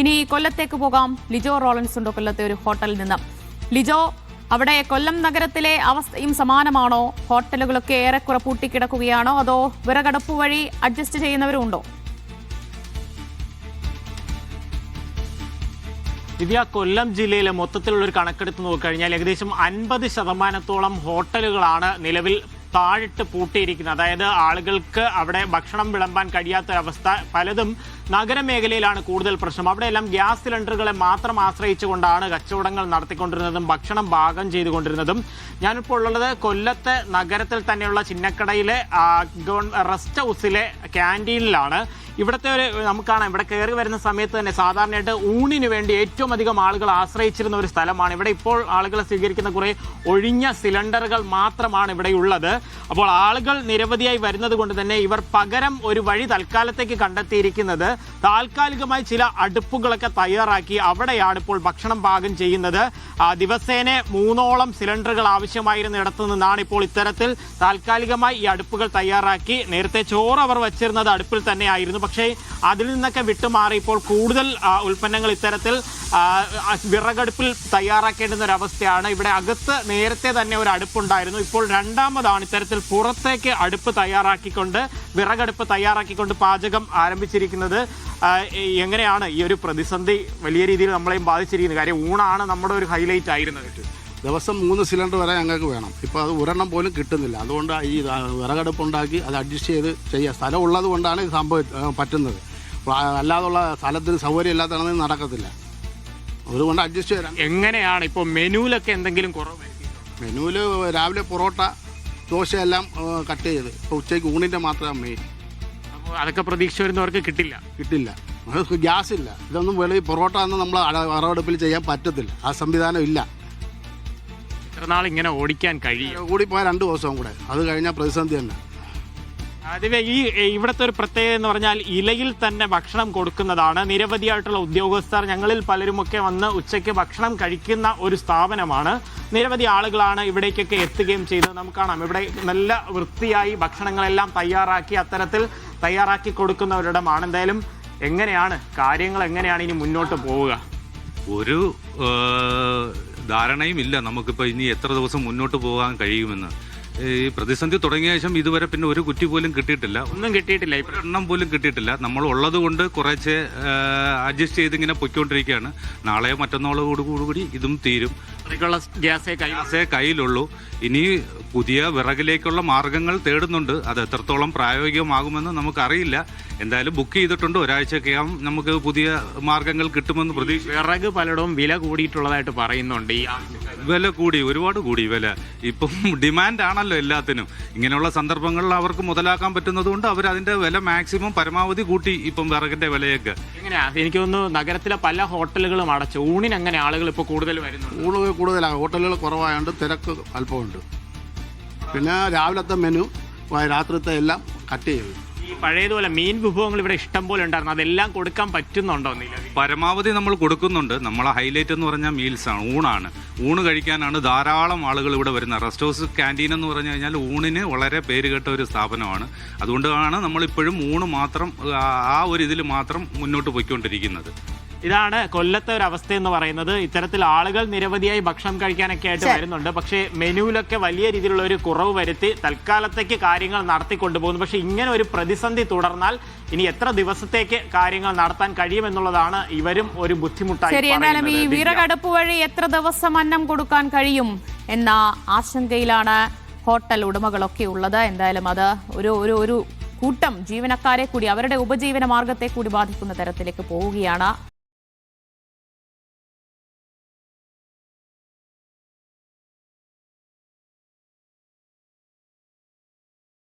ഇനി കൊല്ലത്തേക്ക് പോകാം. ലിജോ റോളൻസ് ഉണ്ട് കൊല്ലത്തെ ഒരു ഹോട്ടലിൽ നിന്ന്. ലിജോ, അവിടെ കൊല്ലം നഗരത്തിലെ അവസ്ഥയും സമാനമാണോ? ഹോട്ടലുകളൊക്കെ ഏറെക്കുറെ പൂട്ടിക്കിടക്കുകയാണോ, അതോ വിറകടുപ്പ് വഴി അഡ്ജസ്റ്റ് ചെയ്യുന്നവരും ഉണ്ടോ? ദിവ്യ, കൊല്ലം ജില്ലയിലെ മൊത്തത്തിലുള്ള ഒരു കണക്കെടുത്ത് നോക്കിക്കഴിഞ്ഞാൽ ഏകദേശം 50% ഹോട്ടലുകളാണ് നിലവിൽ താഴിട്ട് പൂട്ടിയിരിക്കുന്നത്. അതായത് ആളുകൾക്ക് അവിടെ ഭക്ഷണം വിളമ്പാൻ കഴിയാത്തൊരവസ്ഥ. പലതും നഗരമേഖലയിലാണ് കൂടുതൽ പ്രശ്നം. അവിടെയെല്ലാം ഗ്യാസ് സിലിണ്ടറുകളെ മാത്രം ആശ്രയിച്ചുകൊണ്ടാണ് കച്ചവടങ്ങൾ നടത്തിക്കൊണ്ടിരുന്നതും ഭക്ഷണം പാകം ചെയ്തുകൊണ്ടിരുന്നതും. ഞാനിപ്പോൾ ഉള്ളത് കൊല്ലത്തെ നഗരത്തിൽ തന്നെയുള്ള ചിന്നക്കടയിലെ റെസ്റ്റ് ഹൗസിലെ ക്യാൻറ്റീനിലാണ്. ഇവിടുത്തെ നമുക്ക് കാണാം, ഇവിടെ കയറി വരുന്ന സമയത്ത് തന്നെ സാധാരണയായിട്ട് ഊണിന് വേണ്ടി ഏറ്റവും അധികം ആളുകൾ ആശ്രയിച്ചിരുന്ന ഒരു സ്ഥലമാണ്. ഇവിടെ ഇപ്പോൾ ആളുകളെ സ്വീകരിക്കുന്ന കുറേ ഒഴിഞ്ഞ സിലിണ്ടറുകൾ മാത്രമാണ് ഇവിടെ ഉള്ളത്. അപ്പോൾ ആളുകൾ നിരവധിയായി വരുന്നത് കൊണ്ട് തന്നെ ഇവർ പകരം ഒരു വഴി തൽക്കാലത്തേക്ക് കണ്ടെത്തിയിരിക്കുന്നത് താൽക്കാലികമായി ചില അടുപ്പുകളൊക്കെ തയ്യാറാക്കി അവിടെയാണ് ഇപ്പോൾ ഭക്ഷണം പാകം ചെയ്യുന്നത്. ദിവസേന 3ഓളം സിലിണ്ടറുകൾ ആവശ്യമായിരുന്നിടത്തു നിന്നാണ് ഇപ്പോൾ ഇത്തരത്തിൽ താൽക്കാലികമായി ഈ അടുപ്പുകൾ തയ്യാറാക്കി. നേരത്തെ ചോറ് അവർ വച്ചിരുന്നത് അടുപ്പിൽ തന്നെയായിരുന്നു. പക്ഷേ അതിൽ നിന്നൊക്കെ വിട്ടുമാറി ഇപ്പോൾ കൂടുതൽ ഉൽപ്പന്നങ്ങൾ ഇത്തരത്തിൽ വിറകടുപ്പിൽ തയ്യാറാക്കേണ്ടുന്ന ഒരവസ്ഥയാണ്. ഇവിടെ അകത്ത് നേരത്തെ തന്നെ ഒരു അടുപ്പുണ്ടായിരുന്നു. ഇപ്പോൾ രണ്ടാമതാണ് ഇത്തരത്തിൽ പുറത്തേക്ക് അടുപ്പ് തയ്യാറാക്കിക്കൊണ്ട് വിറകടുപ്പ് തയ്യാറാക്കിക്കൊണ്ട് പാചകം ആരംഭിച്ചിരിക്കുന്നത്. എങ്ങനെയാണ് ഈ ഒരു പ്രതിസന്ധി വലിയ രീതിയിൽ നമ്മളെയും ബാധിച്ചിരിക്കുന്നത്? കാര്യം ഊണാണ് നമ്മുടെ ഒരു ഹൈലൈറ്റ് ആയിരുന്നത്. ദിവസം 3 സിലിണ്ടർ വരെ ഞങ്ങൾക്ക് വേണം. ഇപ്പോൾ അത് ഒരെണ്ണം പോലും കിട്ടുന്നില്ല. അതുകൊണ്ട് ഈ വിറകടുപ്പുണ്ടാക്കി അത് അഡ്ജസ്റ്റ് ചെയ്ത് ചെയ്യുക. സ്ഥലം ഉള്ളത് കൊണ്ടാണ് ഇത് പറ്റുന്നത്. അല്ലാതുള്ള സ്ഥലത്തിന് സൗകര്യം ഇല്ലാത്തതാണെങ്കിൽ നടക്കത്തില്ല. അതുകൊണ്ട് അഡ്ജസ്റ്റ് ചെയ്യാൻ. എങ്ങനെയാണ് ഇപ്പോൾ മെനുവിലൊക്കെ എന്തെങ്കിലും കുറവ്? മെനുവിൽ രാവിലെ പൊറോട്ട, ദോശയെല്ലാം കട്ട് ചെയ്ത് ഇപ്പോൾ ഉച്ചയ്ക്ക് ഊണിൻ്റെ മാത്രമാണ് മെയിൻ. അപ്പോൾ അതൊക്കെ പ്രതീക്ഷ വരുന്നവർക്ക് കിട്ടില്ല. ഗ്യാസ് ഇല്ല. ഇതൊന്നും വെളി പൊറോട്ട ഒന്നും നമ്മൾ വിറകടുപ്പിൽ ചെയ്യാൻ പറ്റത്തില്ല. ആ സംവിധാനം ഇല്ല. എത്ര നാൾ ഇങ്ങനെ ഓടിക്കാൻ കഴിയും? കൂടിപ്പോയാൽ 2 ദിവസവും കൂടെ. അത് കഴിഞ്ഞാൽ പ്രതിസന്ധി തന്നെ. അതിവേ ഇവിടുത്തെ ഒരു പ്രത്യേകത എന്ന് പറഞ്ഞാൽ ഇലയിൽ തന്നെ ഭക്ഷണം കൊടുക്കുന്നതാണ്. നിരവധിയായിട്ടുള്ള ഉദ്യോഗസ്ഥർ, ഞങ്ങളിൽ പലരുമൊക്കെ വന്ന് ഉച്ചയ്ക്ക് ഭക്ഷണം കഴിക്കുന്ന ഒരു സ്ഥാപനമാണ്. നിരവധി ആളുകളാണ് ഇവിടേക്കൊക്കെ എത്തുകയും ചെയ്തത്. നമുക്ക് കാണാം, ഇവിടെ നല്ല വൃത്തിയായി ഭക്ഷണങ്ങളെല്ലാം തയ്യാറാക്കി അത്തരത്തിൽ തയ്യാറാക്കി കൊടുക്കുന്നവരിടമാണ്. എന്തായാലും കാര്യങ്ങൾ എങ്ങനെയാണ് ഇനി മുന്നോട്ട് പോവുക? ഒരു ധാരണയും ഇല്ല നമുക്കിപ്പോൾ ഇനി എത്ര ദിവസം മുന്നോട്ട് പോകാൻ കഴിയുമെന്ന്. ഈ പ്രതിസന്ധി തുടങ്ങിയ ശേഷം ഇതുവരെ പിന്നെ ഒരു കുറ്റി പോലും കിട്ടിയിട്ടില്ല. ഒന്നും കിട്ടിയിട്ടില്ല. എണ്ണം പോലും കിട്ടിയിട്ടില്ല. നമ്മൾ ഉള്ളത് കൊണ്ട് കുറച്ച് അഡ്ജസ്റ്റ് ചെയ്ത് ഇങ്ങനെ പൊയ്ക്കൊണ്ടിരിക്കുകയാണ്. നാളെയോ മറ്റന്നാളോടുകൂടി ഇതും തീരും. ഗ്യാസേ കയ്യിലുള്ളൂ. ഇനി പുതിയ വിറകിലേക്കുള്ള മാർഗങ്ങൾ തേടുന്നുണ്ട്. അത് എത്രത്തോളം പ്രായോഗികമാകുമെന്ന് നമുക്കറിയില്ല. എന്തായാലും ബുക്ക് ചെയ്തിട്ടുണ്ട്. ഒരാഴ്ചക്കകം നമുക്ക് പുതിയ മാർഗങ്ങൾ കിട്ടുമെന്ന് പ്രതീക്ഷ. വിറക് പലയിടവും വില കൂടിയിട്ടുള്ളതായിട്ട് പറയുന്നുണ്ട്. വില കൂടി, ഒരുപാട് കൂടി വില. ഇപ്പം ഡിമാൻഡ് ആണല്ലോ എല്ലാത്തിനും. ഇങ്ങനെയുള്ള സന്ദർഭങ്ങളിൽ അവർക്ക് മുതലാക്കാൻ പറ്റുന്നത് കൊണ്ട് അവർ അതിന്റെ വില മാക്സിമം പരമാവധി കൂട്ടി. ഇപ്പം വിറകിന്റെ വിലയൊക്കെ എങ്ങനെയാ? എനിക്ക് തോന്നുന്നു നഗരത്തിലെ പല ഹോട്ടലുകളും അടച്ചു. ഊണിന് എങ്ങനെ ആളുകൾ ഇപ്പോൾ കൂടുതൽ വരുന്നു? ഊണ് കൂടുതലാണ്. ഹോട്ടലുകൾ കുറവായതുകൊണ്ട് തിരക്ക് അല്പമുണ്ട്. പിന്നെ രാവിലത്തെ മെനു രാത്രിത്തെ എല്ലാം കട്ട് ചെയ്തു. ഈ പഴയതുപോലെ മീൻ വിഭവങ്ങൾ ഇവിടെ ഇഷ്ടം പോലെ ഉണ്ടായിരുന്നു. അതെല്ലാം കൊടുക്കാൻ പറ്റുന്നുണ്ടോ? പരമാവധി നമ്മൾ കൊടുക്കുന്നുണ്ട്. നമ്മളെ ഹൈലൈറ്റ് എന്ന് പറഞ്ഞാൽ മീൽസാണ്, ഊണാണ്. ഊണ് കഴിക്കാനാണ് ധാരാളം ആളുകൾ ഇവിടെ വരുന്നത്. റെസ്റ്റ് ഹൗസ് ക്യാൻറ്റീൻ എന്ന് പറഞ്ഞു കഴിഞ്ഞാൽ ഊണിന് വളരെ പേരുകേട്ട ഒരു സ്ഥാപനമാണ്. അതുകൊണ്ടാണ് നമ്മളിപ്പോഴും ഊണ് മാത്രം ആ ഒരു ഇതിൽ മാത്രം മുന്നോട്ട് പോയിക്കൊണ്ടിരിക്കുന്നത്. ഇതാണ് കൊല്ലത്തെ ഒരു അവസ്ഥ എന്ന് പറയുന്നത്. ഇത്തരത്തിൽ ആളുകൾ നിരവധിയായി ഭക്ഷണം കഴിക്കാനൊക്കെ ആയിട്ട് വരുന്നുണ്ട്. പക്ഷേ മെനുവിലൊക്കെ വലിയ രീതിയിലുള്ള ഒരു കുറവ് വരുത്തി തൽക്കാലത്തേക്ക് കാര്യങ്ങൾ നടത്തിക്കൊണ്ടുപോകുന്നു. പക്ഷേ ഇങ്ങനെ ഒരു പ്രതിസന്ധി തുടർന്നാൽ ഇനി എത്ര ദിവസത്തേക്ക് കാര്യങ്ങൾ നടത്താൻ കഴിയുമെന്നുള്ളതാണ് ഇവരും ഒരു ബുദ്ധിമുട്ടായി. ശരി, എന്നാലും ഈ വിറകടുപ്പ് വഴി എത്ര ദിവസം അന്നം കൊടുക്കാൻ കഴിയും എന്ന ആശങ്കയിലാണ് ഹോട്ടൽ ഉടമകളൊക്കെ ഉള്ളത്. എന്തായാലും അത് ഒരു കൂട്ടം ജീവനക്കാരെ കൂടി അവരുടെ ഉപജീവന മാർഗത്തെ കൂടി ബാധിക്കുന്ന തരത്തിലേക്ക് പോവുകയാണ്.